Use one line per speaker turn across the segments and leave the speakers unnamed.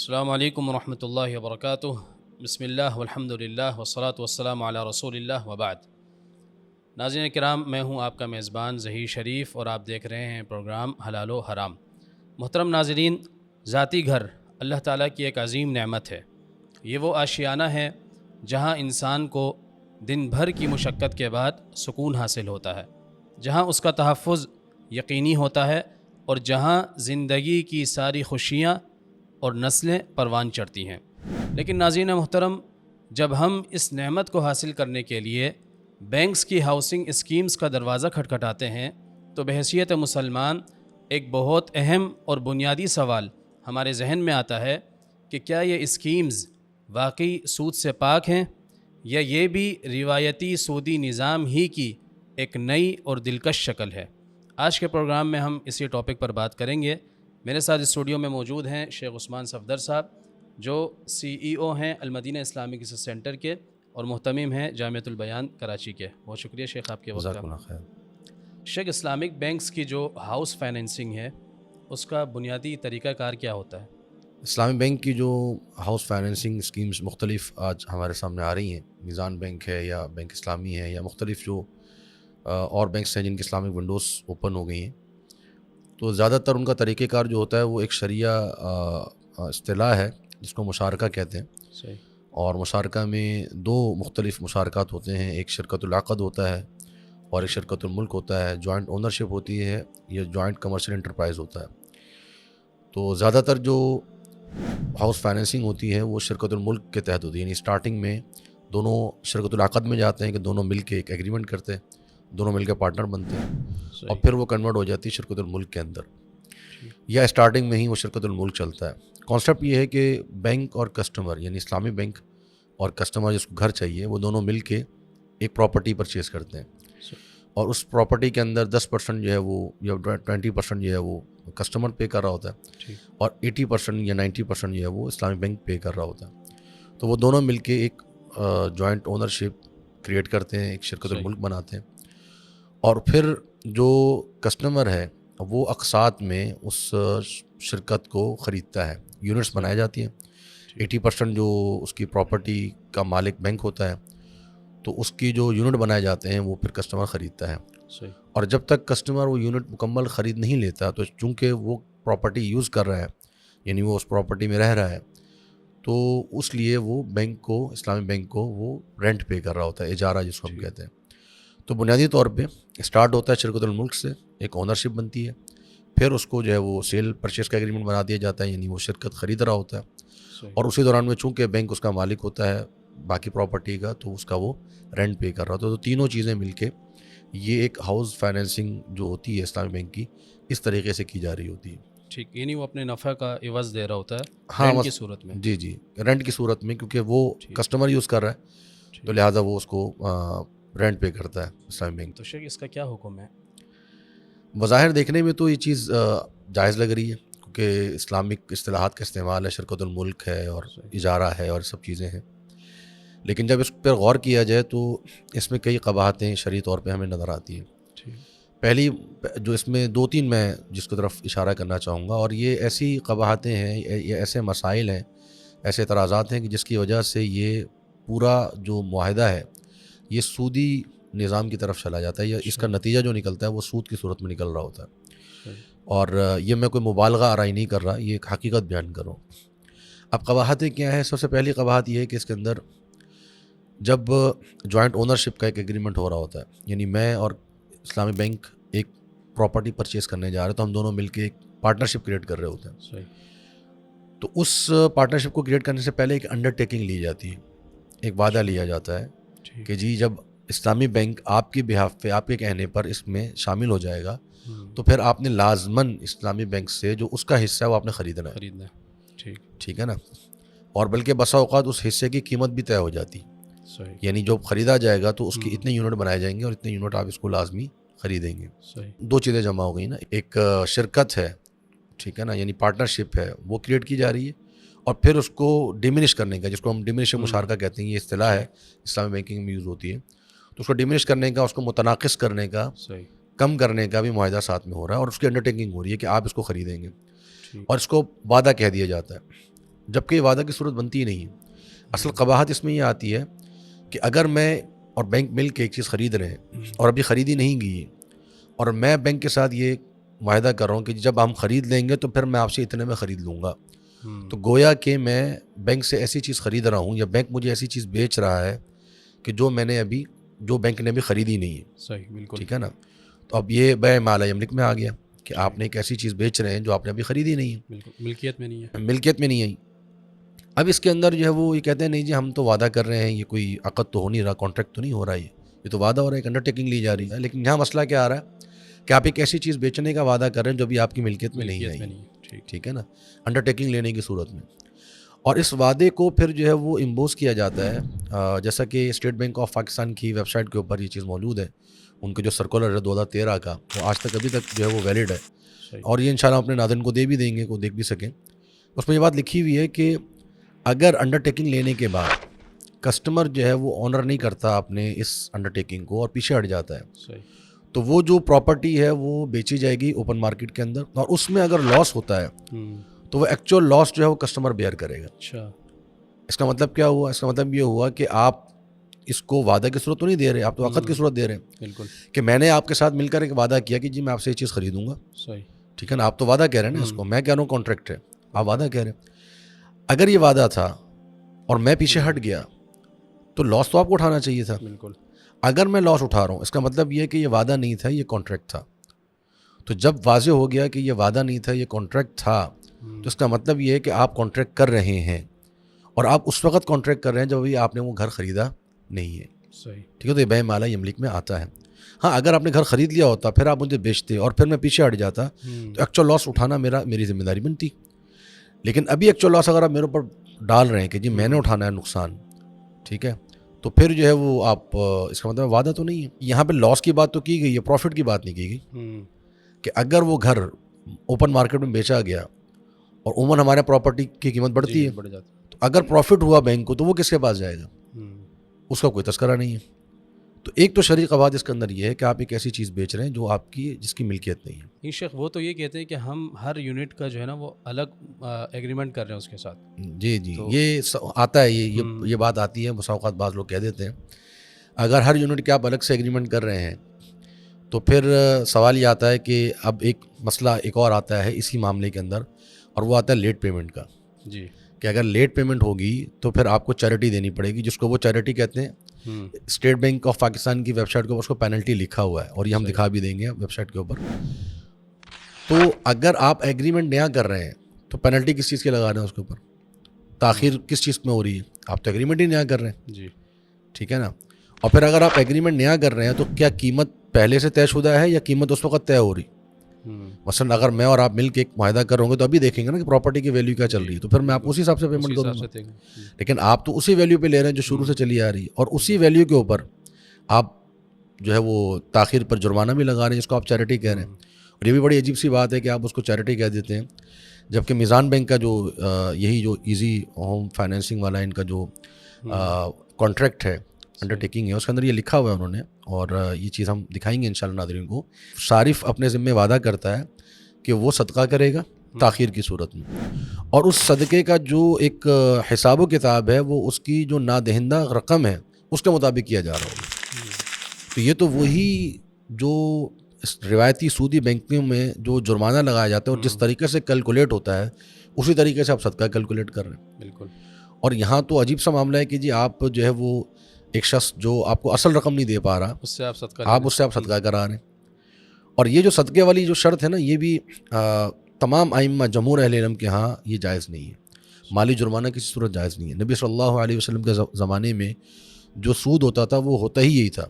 السلام علیکم ورحمۃ اللہ وبرکاتہ۔ بسم اللہ والحمد للہ والصلاۃ والسلام علی رسول اللہ وبعد۔ ناظرین کرام، میں ہوں آپ کا میزبان ظہیر شریف اور آپ دیکھ رہے ہیں پروگرام حلال و حرام۔ محترم ناظرین، ذاتی گھر اللہ تعالیٰ کی ایک عظیم نعمت ہے۔ یہ وہ آشیانہ ہے جہاں انسان کو دن بھر کی مشقت کے بعد سکون حاصل ہوتا ہے، جہاں اس کا تحفظ یقینی ہوتا ہے اور جہاں زندگی کی ساری خوشیاں اور نسلیں پروان چڑھتی ہیں۔ لیکن ناظرین محترم، جب ہم اس نعمت کو حاصل کرنے کے لیے بینکس کی ہاؤسنگ اسکیمز کا دروازہ کھٹکھٹاتے ہیں تو بحیثیت مسلمان ایک بہت اہم اور بنیادی سوال ہمارے ذہن میں آتا ہے کہ کیا یہ اسکیمز واقعی سود سے پاک ہیں یا یہ بھی روایتی سودی نظام ہی کی ایک نئی اور دلکش شکل ہے؟ آج کے پروگرام میں ہم اسی ٹاپک پر بات کریں گے۔ میرے ساتھ اسٹوڈیو میں موجود ہیں شیخ عثمان صفدر صاحب، جو CEO ہیں المدینہ اسلامک ریسرچ سینٹر کے اور محتمم ہیں جامعۃ البیان کراچی کے۔ بہت شکریہ شیخ آپ کے وقت
جزاک اللہ خیر۔
شیخ، اسلامک بینکس کی جو ہاؤس فائنینسنگ ہے اس کا بنیادی طریقہ کار کیا ہوتا ہے؟
اسلامی بینک کی جو ہاؤس فائنینسنگ اسکیمز مختلف آج ہمارے سامنے آ رہی ہیں، میزان بینک ہے یا بینک اسلامی ہے یا مختلف جو اور بینکس ہیں جن کی اسلامک ونڈوز اوپن ہو گئی ہیں، تو زیادہ تر ان کا طریقہ کار جو ہوتا ہے وہ ایک شرعیہ اصطلاح ہے جس کو مشارکہ کہتے ہیں۔
صحیح۔
اور مشارکہ میں دو مختلف مشارکات ہوتے ہیں، ایک شرکت العقد ہوتا ہے اور ایک شرکت الملک ہوتا ہے۔ جوائنٹ اونرشپ ہوتی ہے، یہ جوائنٹ کمرشل انٹرپرائز ہوتا ہے۔ تو زیادہ تر جو ہاؤس فائنینسنگ ہوتی ہے وہ شرکت الملک کے تحت ہوتی ہے، یعنی اسٹارٹنگ میں دونوں شرکت العقد میں جاتے ہیں کہ دونوں مل کے ایک ایگریمنٹ کرتے ہیں، دونوں مل کے پارٹنر بنتے ہیں اور پھر وہ کنورٹ ہو جاتی ہے شرکت الملک کے اندر، یا اسٹارٹنگ میں ہی وہ شرکت الملک چلتا ہے۔ کانسیپٹ یہ ہے کہ بینک اور کسٹمر، یعنی اسلامی بینک اور کسٹمر جس کو گھر چاہیے، وہ دونوں مل کے ایک پراپرٹی پرچیز کرتے ہیں اور اس پراپرٹی کے اندر 10% جو ہے وہ یا 20% جو ہے وہ کسٹمر پے کر رہا ہوتا ہے اور 80% یا 90% جو ہے وہ اسلامی بینک پے کر رہا ہوتا ہے۔ تو وہ دونوں مل کے ایک جوائنٹ اونرشپ کریٹ کرتے ہیں، ایک شرکت الملک بناتے ہیں، اور پھر جو کسٹمر ہے وہ اقساط میں اس شرکت کو خریدتا ہے۔ یونٹس بنائی جاتی ہیں، 80% جو اس کی پراپرٹی کا مالک بینک ہوتا ہے تو اس کی جو یونٹ بنائے جاتے ہیں وہ پھر کسٹمر خریدتا ہے۔ اور جب تک کسٹمر وہ یونٹ مکمل خرید نہیں لیتا تو چونکہ وہ پراپرٹی یوز کر رہا ہے، یعنی وہ اس پراپرٹی میں رہ رہا ہے، تو اس لیے وہ بینک کو، اسلامی بینک کو، وہ رینٹ پے کر رہا ہوتا ہے، اجارہ جس کو ہم کہتے ہیں۔ تو بنیادی طور پہ اسٹارٹ ہوتا ہے شرکت الملک سے، ایک اونرشپ بنتی ہے، پھر اس کو جو ہے وہ سیل پرچیز کا ایگریمنٹ بنا دیا جاتا ہے، یعنی وہ شرکت خرید رہا ہوتا ہے اور اسی دوران میں چونکہ بینک اس کا مالک ہوتا ہے باقی پراپرٹی کا، تو اس کا وہ رینٹ پے کر رہا ہوتا ہے۔ تو تینوں چیزیں مل کے یہ ایک ہاؤس فائنینسنگ جو ہوتی ہے اسلامی بینک کی، اس طریقے سے کی جا رہی ہوتی ہے۔
ٹھیک، یعنی وہ اپنے نفع کا عوض دے رہا ہوتا ہے
ہاں،
رینٹ کی صورت میں۔
جی جی، رینٹ کی صورت میں، کیونکہ وہ کسٹمر یوز کر رہا ہے تو لہٰذا وہ اس کو رینٹ پے کرتا ہے اسلامی بینک۔
تو شیخ، اس کا کیا حکم ہے؟
بظاہر دیکھنے میں تو یہ چیز جائز لگ رہی ہے، کیونکہ اسلامک اصطلاحات کا استعمال ہے، شرکت الملک ہے اور اجارہ ہے اور سب چیزیں ہیں، لیکن جب اس پر غور کیا جائے تو اس میں کئی قباحتیں شرعی طور پہ ہمیں نظر آتی ہیں۔ پہلی جو اس میں دو تین میں جس کی طرف اشارہ کرنا چاہوں گا، اور یہ ایسی قباحتیں ہیں، یہ ایسے مسائل ہیں، ایسے اعتراضات ہیں کہ جس کی وجہ سے یہ پورا جو معاہدہ ہے یہ سودی نظام کی طرف چلا جاتا ہے، یا اس کا نتیجہ جو نکلتا ہے وہ سود کی صورت میں نکل رہا ہوتا ہے۔ اور یہ میں کوئی مبالغہ آرائی نہیں کر رہا، یہ ایک حقیقت بیان کر رہا ہوں۔ اب قباحتیں کیا ہیں؟ سب سے پہلی قباحت یہ ہے کہ اس کے اندر جب جوائنٹ اونرشپ کا ایک ایگریمنٹ ہو رہا ہوتا ہے، یعنی میں اور اسلامی بینک ایک پراپرٹی پرچیز کرنے جا رہے ہیں، تو ہم دونوں مل کے ایک پارٹنرشپ کریٹ کر رہے ہوتے ہیں۔ تو اس پارٹنرشپ کو کریٹ کرنے سے پہلے ایک انڈر ٹیکنگ لی جاتی ہے، ایک وعدہ لیا جاتا ہے کہ جی جب اسلامی بینک آپ کی بہاف پہ، آپ کے کہنے پر اس میں شامل ہو جائے گا تو پھر آپ نے لازماً اسلامی بینک سے جو اس کا حصہ ہے وہ آپ نے خریدنا ہے۔ ٹھیک ہے نا؟ اور بلکہ بسا اوقات اس حصے کی قیمت بھی طے ہو جاتی، یعنی جو خریدا جائے گا تو اس کی اتنے یونٹ بنائے جائیں گے اور اتنے یونٹ آپ اس کو لازمی خریدیں گے۔ دو چیزیں جمع ہو گئی نا، ایک شرکت ہے، ٹھیک ہے نا، یعنی پارٹنرشپ ہے وہ کریٹ کی جا رہی ہے، اور پھر اس کو ڈیمینش کرنے کا، جس کو ہم ڈیمینش مشارکہ کہتے ہیں، یہ اصطلاح ہے اسلامی بینکنگ میں یوز ہوتی ہے، تو اس کو ڈیمینش کرنے کا، اس کو متناقص کرنے کا، کم کرنے کا بھی معاہدہ ساتھ میں ہو رہا ہے، اور اس کی انڈر ٹیکنگ ہو رہی ہے کہ آپ اس کو خریدیں گے، اور اس کو وعدہ کہہ دیا جاتا ہے جبکہ یہ وعدہ کی صورت بنتی ہی نہیں ہے۔ اصل قباحت اس میں یہ آتی ہے کہ اگر میں اور بینک مل کے ایک چیز خرید رہے ہیں اور ابھی خریدی نہیں گئی، اور میں بینک کے ساتھ یہ معاہدہ کر رہا ہوں کہ جب ہم خرید لیں گے تو پھر میں آپ سے اتنے میں خرید لوں گا، تو گویا کہ میں بینک سے ایسی چیز خرید رہا ہوں یا بینک مجھے ایسی چیز بیچ رہا ہے کہ جو بینک نے ابھی خریدی نہیں ہے۔
صحیح، بالکل
ٹھیک ہے نا؟ تو اب یہ بیع ما لا یملک میں آ گیا کہ آپ نے ایک ایسی چیز بیچ رہے ہیں جو آپ نے ابھی خریدی نہیں ہے،
بالکل ملکیت میں نہیں ہے۔
ملکیت میں نہیں آئی۔ اب اس کے اندر جو ہے وہ یہ کہتے ہیں نہیں جی ہم تو وعدہ کر رہے ہیں، یہ کوئی عقد تو ہو نہیں رہا، کانٹریکٹ تو نہیں ہو رہا، یہ تو وعدہ ہو رہا ہے، ایک انڈر ٹیکنگ لی جا رہی ہے۔ لیکن یہاں مسئلہ کیا آ رہا ہے کہ آپ ایک ایسی چیز بیچنے کا وعدہ کر رہے ہیں جو ابھی آپ کی ملکیت میں نہیں آئی، ٹھیک ہے نا، انڈر ٹیکنگ لینے کی صورت میں۔ اور اس وعدے کو پھر جو ہے وہ امبوز کیا جاتا ہے، جیسا کہ اسٹیٹ بینک آف پاکستان کی ویب سائٹ کے اوپر یہ چیز موجود ہے، ان کے جو سرکولر ہے 2013 کا، وہ آج تک ابھی تک جو ہے وہ ویلڈ ہے، اور یہ انشاءاللہ اپنے ناظرین کو دے بھی دیں گے، کو دیکھ بھی سکیں۔ اس میں یہ بات لکھی ہوئی ہے کہ اگر انڈر ٹیکنگ لینے کے بعد کسٹمر جو ہے وہ آنر نہیں کرتا اپنے اس انڈر ٹیکنگ کو اور پیچھے ہٹ جاتا ہے، تو وہ جو پراپرٹی ہے وہ بیچی جائے گی اوپن مارکیٹ کے اندر، اور اس میں اگر لاس ہوتا ہے تو وہ ایکچوئل لاس جو ہے وہ کسٹمر بیئر کرے گا۔
اچھا،
اس کا مطلب کیا ہوا؟ اس کا مطلب یہ ہوا کہ آپ اس کو وعدہ کی صورت تو نہیں دے رہے، آپ تو عقد کی صورت دے رہے ہیں،
بالکل،
کہ میں نے آپ کے ساتھ مل کر ایک وعدہ کیا کہ جی میں آپ سے یہ چیز خریدوں گا،
صحیح،
ٹھیک ہے نا، آپ تو وعدہ کہہ رہے ہیں نا اس کو، میں کہہ رہا ہوں کانٹریکٹ ہے، آپ وعدہ کہہ رہے ہیں۔ اگر یہ وعدہ تھا اور میں پیچھے ہٹ گیا تو لاس تو آپ کو اٹھانا چاہیے تھا۔
بالکل،
اگر میں لاس اٹھا رہا ہوں اس کا مطلب یہ ہے کہ یہ وعدہ نہیں تھا، یہ کانٹریکٹ تھا۔ تو جب واضح ہو گیا کہ یہ وعدہ نہیں تھا، یہ کانٹریکٹ تھا، تو اس کا مطلب یہ ہے کہ آپ کانٹریکٹ کر رہے ہیں، اور آپ اس وقت کانٹریکٹ کر رہے ہیں جب ابھی آپ نے وہ گھر خریدا نہیں ہے،
صحیح،
ٹھیک ہے، تو یہ بیع ما لا یملک میں آتا ہے۔ ہاں اگر آپ نے گھر خرید لیا ہوتا پھر آپ مجھے بیچتے اور پھر میں پیچھے ہٹ جاتا تو ایکچوئل لاس اٹھانا میری ذمہ داری بنتی، لیکن ابھی ایکچوئل لاس اگر آپ میرے اوپر ڈال رہے ہیں کہ جی میں نے اٹھانا ہے نقصان، ٹھیک ہے، تو پھر جو ہے وہ آپ اس کا مطلب وعدہ تو نہیں ہے۔ یہاں پہ لاس کی بات تو کی گئی ہے، پروفٹ کی بات نہیں کی گئی، کہ اگر وہ گھر اوپن مارکیٹ میں بیچا گیا اور عموماً ہمارے پراپرٹی کی قیمت بڑھتی ہے، تو اگر پروفٹ ہوا بینک کو تو وہ کس کے پاس جائے گا؟ اس کا کوئی تذکرہ نہیں ہے۔ تو ایک تو شرعی قواعد اس کے اندر یہ ہے کہ آپ ایک ایسی چیز بیچ رہے ہیں جو آپ کی جس کی ملکیت نہیں ہے۔
یہ شیخ وہ تو یہ کہتے ہیں کہ ہم ہر یونٹ کا جو ہے نا وہ الگ ایگریمنٹ کر رہے ہیں اس کے ساتھ۔
جی جی، یہ آتا ہے، یہ بات آتی ہے، بسا اوقات بعض لوگ کہہ دیتے ہیں اگر ہر یونٹ کے آپ الگ سے ایگریمنٹ کر رہے ہیں تو پھر سوال یہ آتا ہے کہ اب ایک مسئلہ ایک اور آتا ہے اسی معاملے کے اندر، اور وہ آتا ہے لیٹ پیمنٹ کا۔
جی،
کہ اگر لیٹ پیمنٹ ہوگی تو پھر آپ کو چیریٹی دینی پڑے گی، جس کو وہ چیریٹی کہتے ہیں۔ اسٹیٹ بینک آف پاکستان کی ویب سائٹ کے اوپر اس کو پینلٹی لکھا ہوا ہے، اور یہ ہم دکھا بھی دیں گے ویب سائٹ کے اوپر۔ تو اگر آپ ایگریمنٹ نیا کر رہے ہیں تو پینلٹی کس چیز کے لگا رہے ہیں اس کے اوپر؟ تاخیر کس چیز میں ہو رہی ہے؟ آپ تو ایگریمنٹ ہی نیا کر رہے ہیں،
جی،
ٹھیک ہے نا۔ اور پھر اگر آپ ایگریمنٹ نیا کر رہے ہیں تو کیا قیمت پہلے سے طے شدہ ہے یا قیمت اس وقت طے ہو رہی؟ مثلا اگر میں اور آپ مل کے ایک معاہدہ کر رہے ہوں گے تو ابھی دیکھیں گے نا کہ پراپرٹی کی ویلیو کیا چل رہی ہے، تو پھر میں آپ اسی حساب سے پیمنٹ کروں گا۔ لیکن آپ تو اسی ویلیو پہ لے رہے ہیں جو شروع سے چلی آ رہی ہے، اور اسی ویلیو کے اوپر آپ جو ہے وہ تاخیر پر جرمانہ بھی لگا رہے ہیں، جس کو آپ چیریٹی کہہ رہے ہیں۔ اور یہ بھی بڑی عجیب سی بات ہے کہ آپ اس کو چیریٹی کہہ دیتے ہیں، جبکہ میزان بینک کا جو یہی جو ایزی ہوم فائنینسنگ والا ان کا جو کانٹریکٹ ہے، انڈر ٹیکنگ ہے، اس کے اندر یہ لکھا ہوا ہے انہوں نے، اور یہ چیز ہم دکھائیں گے انشاءاللہ ناظرین کو۔ صارف اپنے ذمہ وعدہ کرتا ہے کہ وہ صدقہ کرے گا تاخیر کی صورت میں، اور اس صدقے کا جو ایک حساب و کتاب ہے وہ اس کی جو نادہندہ رقم ہے اس کے مطابق کیا جا رہا ہوگا۔ تو یہ تو وہی جو روایتی سودی بینکوں میں جو جرمانہ لگایا جاتا ہے اور جس طریقے سے کیلکولیٹ ہوتا ہے اسی طریقے سے آپ صدقہ کیلکولیٹ کر رہے ہیں۔
بالکل۔
اور یہاں تو عجیب سا معاملہ ہے کہ جی آپ جو ہے وہ ایک شخص جو آپ کو اصل رقم نہیں دے پا رہا،
اس سے آپ
صدقہ کرا رہے ہیں۔ اور یہ جو صدقے والی جو شرط ہے نا، یہ بھی تمام ائمہ جمہور اہل علم کے ہاں یہ جائز نہیں ہے، مالی جرمانہ کسی صورت جائز نہیں ہے۔ نبی صلی اللہ علیہ وسلم کے زمانے میں جو سود ہوتا تھا وہ ہوتا ہی یہی تھا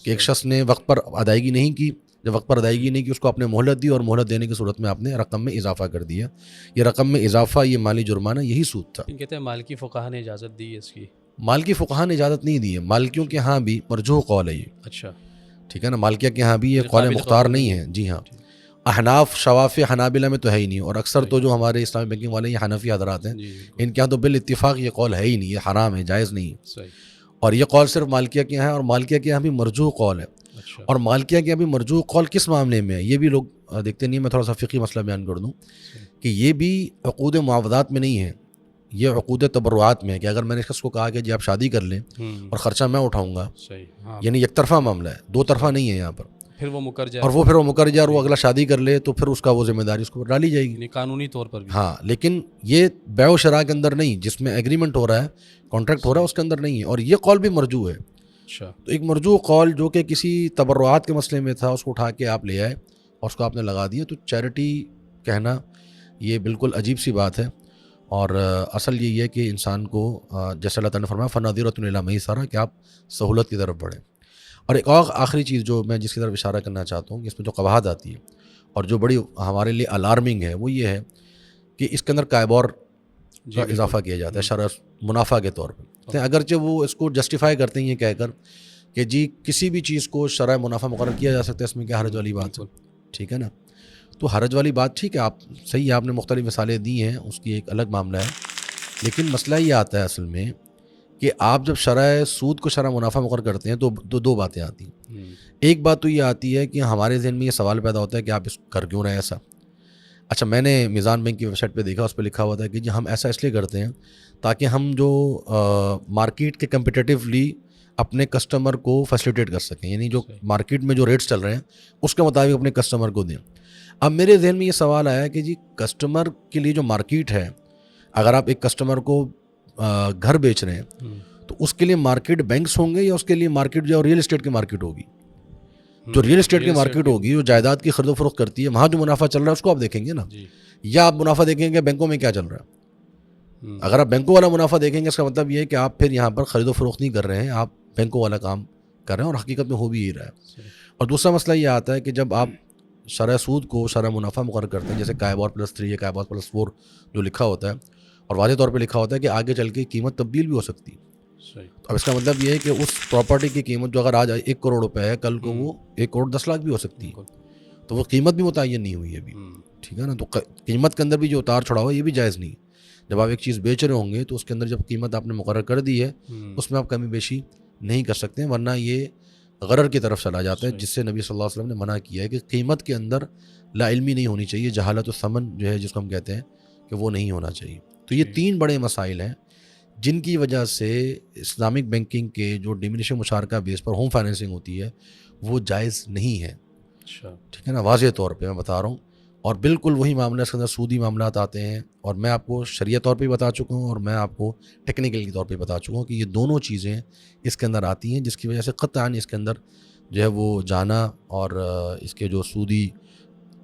کہ ایک شخص نے وقت پر ادائیگی نہیں کی، جب وقت پر ادائیگی نہیں کی اس کو آپ نے مہلت دی، اور مہلت دینے کی صورت میں آپ نے رقم میں اضافہ کر دیا۔ یہ رقم میں اضافہ، یہ مالی جرمانہ، یہی سود تھا۔
کہتے ہیں مالکی فقہا نے اجازت دی ہے اس کی؟
مالکی فقہا نے اجازت نہیں دی ہے، مالکیوں کے ہاں بھی مرجوح قول ہے یہ،
اچھا،
ٹھیک ہے نا، مالکیہ کے ہاں بھی یہ قول مختار نہیں ہے۔ جی ہاں، احناف، شوافی، حنابلہ میں تو ہے ہی نہیں، اور اکثر تو جو ہمارے اسلامی بینکنگ والے یہ حنفی حضرات ہیں ان کے یہاں تو بالاتفاق یہ قول ہے ہی نہیں، یہ حرام ہے، جائز نہیں ہے۔ اور یہ قول صرف مالکیہ کے یہاں ہے، اور مالکیہ کے یہاں بھی مرجوح قول ہے۔ اور مالکیہ کے یہاں بھی مرجوح قول کس معاملے میں ہے یہ بھی لوگ دیکھتے نہیں۔ میں تھوڑا سا فقہی مسئلہ بیان کر دوں کہ یہ بھی عقود معاوضات میں نہیں ہے یہ عقود تبرعات میں ہے کہ اگر میں نے شخص کو کہا کہ جی آپ شادی کر لیں اور خرچہ میں اٹھاؤں گا،
صحیح، ہاں،
یعنی یک طرفہ معاملہ ہے، دو طرفہ نہیں ہے یہاں پر،
پھر وہ مکر جائے
اور وہ پھر وہ مکر جائے اور وہ اگلا شادی کر لے تو پھر اس کا وہ ذمہ داری اس کو ڈالی جائے گی.
یعنی قانونی طور پر بھی.
ہاں لیکن یہ بیع و شراء کے اندر نہیں، جس میں ایگریمنٹ ہو رہا ہے، کانٹریکٹ ہو رہا ہے، اس کے اندر نہیں ہے. اور یہ قول بھی مرجوع ہے.
اچھا،
تو ایک مرجوع قول جو کہ کسی تبرعات کے مسئلے میں تھا، اس کو اٹھا کے آپ لے آئے اور اس کو آپ نے لگا دیا، تو چیریٹی کہنا یہ بالکل عجیب سی بات ہے. اور اصل یہی ہے کہ انسان کو جیسے اللہ تعالیٰ نے فرمایا فَنَظِرَةٌ إِلَىٰ مَيْسَرَةٍ کہ آپ سہولت کی طرف بڑھیں. اور ایک اور آخری چیز جو میں جس کی طرف اشارہ کرنا چاہتا ہوں کہ اس میں جو قباحت آتی ہے اور جو بڑی ہمارے لیے الارمنگ ہے، وہ یہ ہے کہ اس کے اندر کائبور کا اضافہ کیا جاتا ہے شرح منافع کے طور پہ. اگرچہ وہ اس کو جسٹیفائی کرتے ہیں یہ کہہ کر کہ جی کسی بھی چیز کو شرح منافع مقرر کیا جا سکتا ہے، اس میں کیا حرج والی بات ہے، ٹھیک ہے نا. تو حرج والی بات ٹھیک ہے، آپ صحیح ہے، آپ نے مختلف مثالیں دی ہیں، اس کی ایک الگ معاملہ ہے. لیکن مسئلہ یہ آتا ہے اصل میں کہ آپ جب شرح سود کو شرح منافع مقرر کرتے ہیں تو دو باتیں آتی ہیں. ایک بات تو یہ آتی ہے کہ ہمارے ذہن میں یہ سوال پیدا ہوتا ہے کہ آپ اس کر کیوں رہے ایسا. اچھا میں نے میزان بینک کی ویب سائٹ پہ دیکھا، اس پہ لکھا ہوا تھا کہ جی ہم ایسا اس لیے کرتے ہیں تاکہ ہم جو مارکیٹ کے کمپیٹیٹیولی اپنے کسٹمر کو فیسیلیٹیٹ کر سکیں، یعنی جو مارکیٹ میں جو ریٹس چل رہے ہیں اس کے مطابق اپنے کسٹمر کو دیں. اب میرے ذہن میں یہ سوال آیا کہ جی کسٹمر کے لیے جو مارکیٹ ہے، اگر آپ ایک کسٹمر کو گھر بیچ رہے ہیں تو اس کے لیے مارکیٹ بینکس ہوں گے یا اس کے لیے مارکیٹ جو ریئل اسٹیٹ کی مارکیٹ ہوگی؟ جو ریئل اسٹیٹ کی مارکیٹ ہوگی، جو جائیداد کی خرید و فروخت کرتی ہے، وہاں جو منافع چل رہا ہے اس کو آپ دیکھیں گے نا، یا آپ منافع دیکھیں گے بینکوں میں کیا چل رہا ہے. اگر آپ بینکوں والا منافع دیکھیں گے اس کا مطلب یہ ہے کہ آپ پھر یہاں پر خرید و فروخت نہیں کر رہے ہیں، آپ بینکوں والا کام کر رہے ہیں، اور حقیقت میں ہو بھی ہی رہا ہے. اور دوسرا مسئلہ یہ آتا ہے کہ جب آپ شرح سود کو شرح منافع مقرر کرتے ہیں، جیسے کائبور +3 یا کائبور +4 جو لکھا ہوتا ہے اور واضح طور پہ لکھا ہوتا ہے کہ آگے چل کے قیمت تبدیل بھی ہو سکتی ہے. اب اس کا مطلب یہ ہے کہ اس پراپرٹی کی قیمت جو اگر آج 1 کروڑ روپے ہے، کل کو وہ 1 کروڑ 10 لاکھ بھی ہو سکتی ہے. تو وہ قیمت بھی متعین نہیں ہوئی ابھی، ٹھیک ہے نا. تو قیمت کے اندر بھی جو اتار چڑھاؤ ہے یہ بھی جائز نہیں. جب آپ ایک چیز بیچ رہے ہوں گے تو اس کے اندر جب قیمت آپ نے مقرر کر دی ہے اس میں آپ کمی بیشی نہیں کر سکتے ہیں، ورنہ یہ غرر کی طرف چلا جاتا ہے، جس سے نبی صلی اللہ علیہ وسلم نے منع کیا ہے کہ قیمت کے اندر لا علمی نہیں ہونی چاہیے، جہالت و ثمن جو ہے جس کو ہم کہتے ہیں کہ وہ نہیں ہونا چاہیے. تو یہ 3 بڑے مسائل ہیں جن کی وجہ سے اسلامک بینکنگ کے جو ڈیمینیشنگ مشارکہ بیس پر ہوم فائنینسنگ ہوتی ہے وہ جائز نہیں ہے. ٹھیک ہے نا، واضح طور پہ میں بتا رہا ہوں. اور بالکل وہی معاملہ اس کے اندر سودی معاملات آتے ہیں، اور میں آپ کو شرعیہ طور پہ بتا چکا ہوں اور میں آپ کو ٹیکنیکل کے طور پہ بتا چکا ہوں کہ یہ دونوں چیزیں اس کے اندر آتی ہیں، جس کی وجہ سے قطعاً اس کے اندر جو ہے وہ جانا اور اس کے جو سودی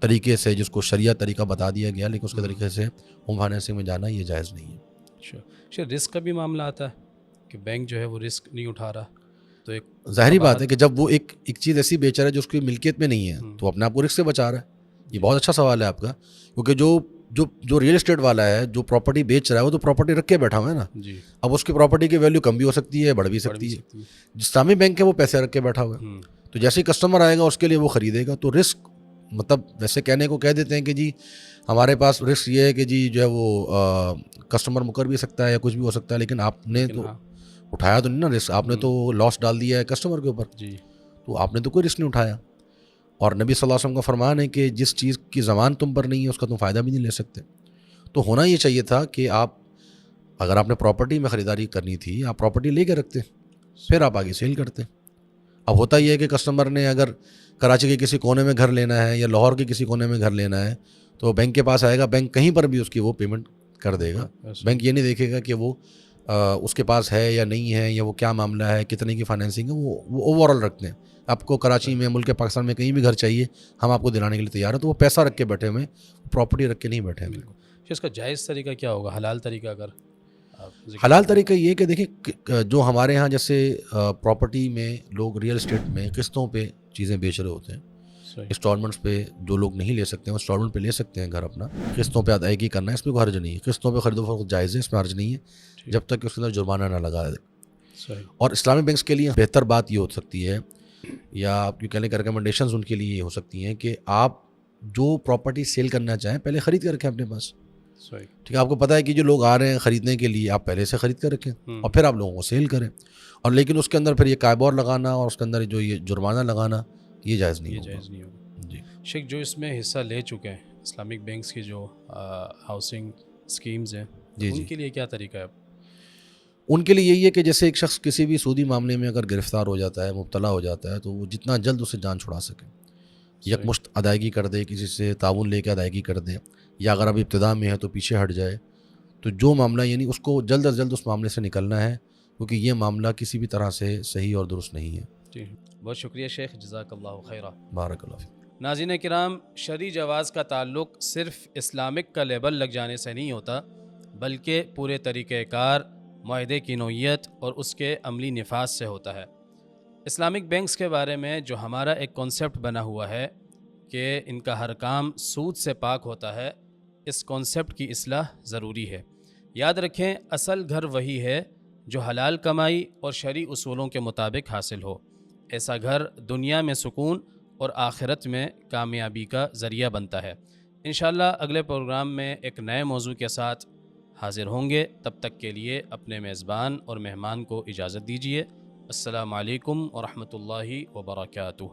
طریقے سے جس کو شرعیہ طریقہ بتا دیا گیا لیکن اس کے طریقے سے ہوم فائنینسنگ میں جانا یہ جائز نہیں ہے.
اچھا، رسک کا بھی معاملہ آتا ہے کہ بینک جو ہے وہ رسک نہیں اٹھا رہا، تو ایک
ظاہری بات ہے کہ جب وہ ایک چیز ایسی بیچ رہا ہے جو اس کی ملکیت میں نہیں ہے تو اپنے آپ کو رسک سے بچا رہا ہے. یہ بہت اچھا سوال ہے آپ کا، کیونکہ جو ریئل اسٹیٹ والا ہے جو پراپرٹی بیچ رہا ہے وہ تو پراپرٹی رکھ کے بیٹھا ہوا ہے نا. اب اس کی پراپرٹی کی ویلیو کم بھی ہو سکتی ہے، بڑھ بھی سکتی ہے. اسلامی بینک ہے وہ پیسے رکھ کے بیٹھا ہوا ہے، تو جیسے ہی کسٹمر آئے گا اس کے لیے وہ خریدے گا. تو رسک مطلب ویسے کہنے کو کہہ دیتے ہیں کہ جی ہمارے پاس رسک یہ ہے کہ جی جو ہے وہ کسٹمر مکر بھی سکتا ہے یا کچھ بھی ہو سکتا ہے، لیکن آپ نے تو اٹھایا تو نہیں نا رسک، آپ نے تو لاس ڈال دیا ہے کسٹمر کے اوپر. تو آپ نے تو کوئی رسک نہیں اٹھایا. اور نبی صلی اللہ علیہ وسلم کا فرمان ہے کہ جس چیز کی زمان تم پر نہیں ہے اس کا تم فائدہ بھی نہیں لے سکتے. تو ہونا یہ چاہیے تھا کہ آپ اگر آپ نے پراپرٹی میں خریداری کرنی تھی آپ پراپرٹی لے کے رکھتے، پھر آپ آگے سیل کرتے. اب ہوتا یہ ہے کہ کسٹمر نے اگر کراچی کے کسی کونے میں گھر لینا ہے یا لاہور کے کسی کونے میں گھر لینا ہے تو بینک کے پاس آئے گا، بینک کہیں پر بھی اس کی وہ پیمنٹ کر دے گا. بینک یہ نہیں دیکھے گا کہ وہ اس کے پاس ہے یا نہیں ہے یا وہ کیا معاملہ ہے، کتنے کی فائنینسنگ ہے، وہ اوور آل رکھتے ہیں. آپ کو کراچی میں، ملک پاکستان میں کہیں بھی گھر چاہیے ہم آپ کو دلانے کے لیے تیار ہے. تو وہ پیسہ رکھ کے بیٹھے ہوئے، پراپرٹی رکھ کے نہیں بیٹھے ہیں.
اس کا جائز طریقہ کیا ہوگا، حلال طریقہ؟ اگر
حلال طریقہ یہ کہ دیکھیں جو ہمارے ہاں جیسے پراپرٹی میں لوگ ریئل اسٹیٹ میں قسطوں پہ چیزیں بیچ رہے ہوتے ہیں، انسٹالمنٹس پہ جو لوگ نہیں لے سکتے ہیں انسٹالمنٹ پہ لے سکتے ہیں گھر اپنا، قسطوں پہ ادائیگی کرنا ہے، اس میں کوئی حرج نہیں ہے. قسطوں پہ خرید و فروخت جائز ہے، اس میں حرج نہیں ہے جب تک کہ اس کے اندر جرمانہ نہ لگا دے. اور اسلامک بینکس کے لیے بہتر بات یہ ہو سکتی ہے یا آپ کی کہنے کا ریکمنڈیشنز ان کے لیے یہ ہو سکتی ہیں کہ آپ جو پراپرٹی سیل کرنا چاہیں پہلے خرید کے رکھیں اپنے پاس. ٹھیک ہے، آپ کو پتہ ہے کہ جو لوگ آ رہے ہیں خریدنے کے لیے آپ پہلے سے خرید کر رکھیں اور پھر آپ لوگوں کو سیل کریں. اور لیکن اس کے اندر پھر یہ کائبور لگانا اور اس کے اندر جو یہ جرمانہ لگانا یہ جائز نہیں ہوگا.
جی شیخ، جو اس میں حصہ لے چکے ہیں اسلامک بینکس کی جو ہاؤسنگ اسکیمز ہیں
جی
ان
جی
کے لیے کیا طریقہ ہے؟
ان کے لیے یہی ہے کہ جیسے ایک شخص کسی بھی سودی معاملے میں اگر گرفتار ہو جاتا ہے، مبتلا ہو جاتا ہے، تو وہ جتنا جلد اسے جان چھڑا سکے،
صحیح،
یکمشت ادائیگی کر دے، کسی سے تعاون لے کے ادائیگی کر دے، یا اگر اب ابتدا میں ہے تو پیچھے ہٹ جائے. تو جو معاملہ یعنی اس کو جلد از جلد اس معاملے سے نکلنا ہے، کیونکہ یہ معاملہ کسی بھی طرح سے صحیح اور درست نہیں ہے.
جی بہت شکریہ شیخ، جزاک اللہ خیرہ.
بارک اللہ فیک.
ناظرین کرام، شرعی جواز کا تعلق صرف اسلامک کا لیبل لگ جانے سے نہیں ہوتا، بلکہ پورے طریقہ کار، معاہدے کی نوعیت اور اس کے عملی نفاذ سے ہوتا ہے. اسلامک بینکس کے بارے میں جو ہمارا ایک کانسیپٹ بنا ہوا ہے کہ ان کا ہر کام سود سے پاک ہوتا ہے، اس کانسیپٹ کی اصلاح ضروری ہے. یاد رکھیں، اصل گھر وہی ہے جو حلال کمائی اور شرعی اصولوں کے مطابق حاصل ہو. ایسا گھر دنیا میں سکون اور آخرت میں کامیابی کا ذریعہ بنتا ہے. انشاءاللہ اگلے پروگرام میں ایک نئے موضوع کے ساتھ حاضر ہوں گے. تب تک کے لیے اپنے میزبان اور مہمان کو اجازت دیجیے. السلام علیکم ورحمۃ اللہ وبرکاتہ.